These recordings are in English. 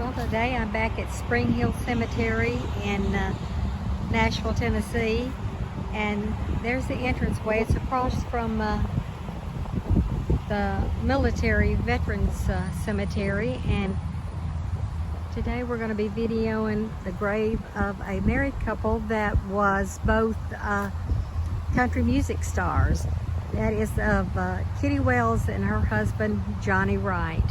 Well, today I'm back at Spring Hill Cemetery in Nashville, Tennessee, and there's the entranceway. It's across from the military veterans cemetery, and today we're going to be videoing the grave of a married couple that was both country music stars. That is of Kitty Wells and her husband, Johnnie Wright.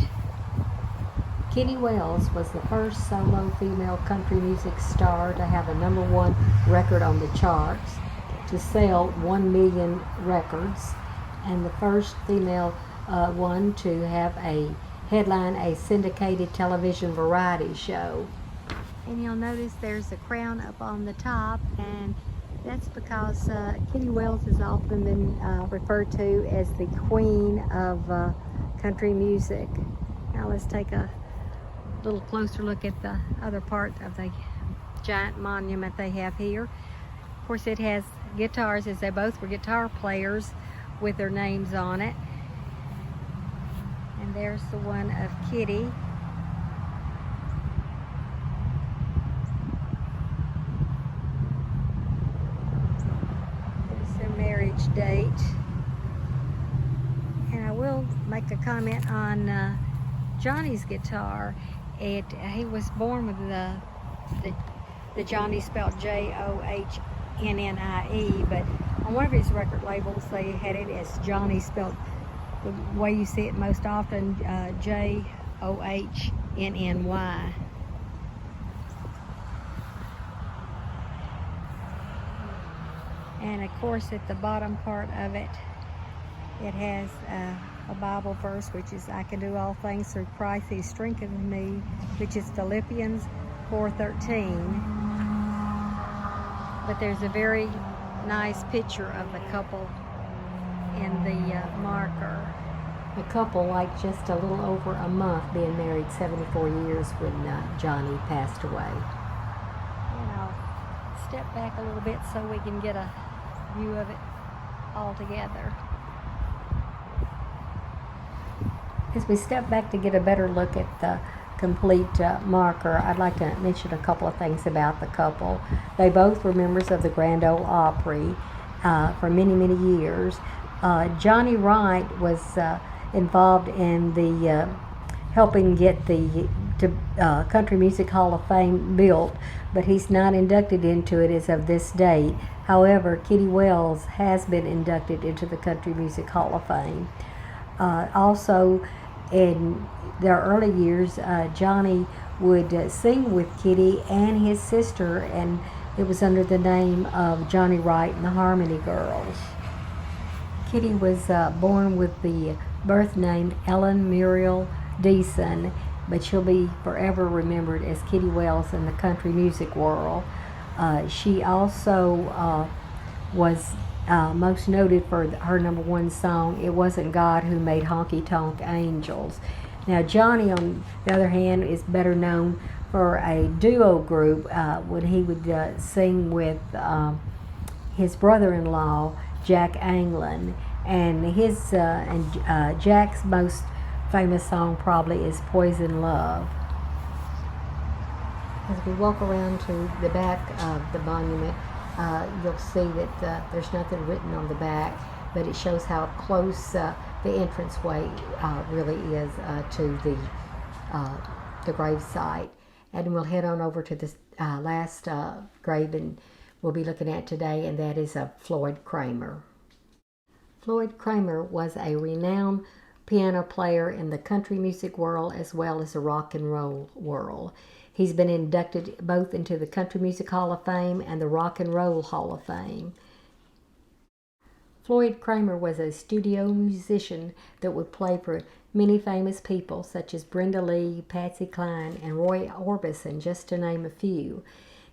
Kitty Wells was the first solo female country music star to have a #1 record on the charts, to sell 1 million records, and the first female one to have a headline a syndicated television variety show. And you'll notice there's a crown up on the top, and that's because Kitty Wells has often been referred to as the queen of country music. Now let's take a little closer look at the other part of the giant monument they have here. Of course, it has guitars, as they both were guitar players, with their names on it. And there's the one of Kitty. There's their marriage date. And I will make a comment on Johnny's guitar. He was born with the Johnnie spelled Johnnnie, but on one of his record labels they had it as Johnnie spelled the way you see it most often, Johnnny. And of course at the bottom part of it, it has a Bible verse, which is, I can do all things through Christ who strengthens me, which is Philippians 4:13. But there's a very nice picture of the couple in the marker. The couple, like just a little over a month being married, 74 years when Johnnie passed away. And I'll step back a little bit so we can get a view of it all together. As we step back to get a better look at the complete marker, I'd like to mention a couple of things about the couple. They both were members of the Grand Ole Opry for many, many years. Johnnie Wright was involved in the helping get the Country Music Hall of Fame built, but he's not inducted into it as of this date. However, Kitty Wells has been inducted into the Country Music Hall of Fame. Also, in their early years, Johnnie would sing with Kitty and his sister, and it was under the name of Johnnie Wright and the Harmony Girls. Kitty was born with the birth name Ellen Muriel Deason, but she'll be forever remembered as Kitty Wells in the country music world. She also was most noted for her #1 song, It Wasn't God Who Made Honky Tonk Angels. Now Johnnie, on the other hand, is better known for a duo group when he would sing with his brother-in-law, Jack Anglin. And Jack's most famous song probably is Poison Love. As we walk around to the back of the monument, you'll see that there's nothing written on the back, but it shows how close the entranceway really is to the grave site. And we'll head on over to the last grave and we'll be looking at today, and that is of Floyd Cramer. Floyd Cramer was a renowned piano player in the country music world as well as the rock and roll world. He's been inducted both into the Country Music Hall of Fame and the Rock and Roll Hall of Fame. Floyd Cramer was a studio musician that would play for many famous people such as Brenda Lee, Patsy Cline, and Roy Orbison, just to name a few.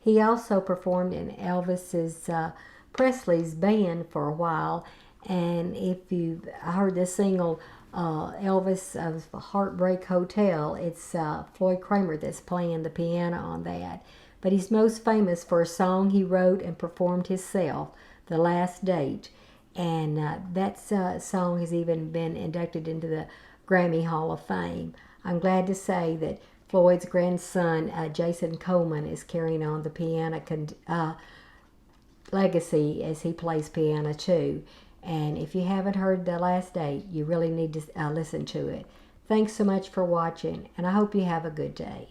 He also performed in Elvis Presley's band for a while, and if you've heard the single Elvis of Heartbreak Hotel, it's Floyd Cramer that's playing the piano on that. But he's most famous for a song he wrote and performed himself, The Last Date. And that song has even been inducted into the Grammy Hall of Fame. I'm glad to say that Floyd's grandson, Jason Coleman, is carrying on the piano legacy as he plays piano too. And if you haven't heard The Last Day, you really need to listen to it. Thanks so much for watching, and I hope you have a good day.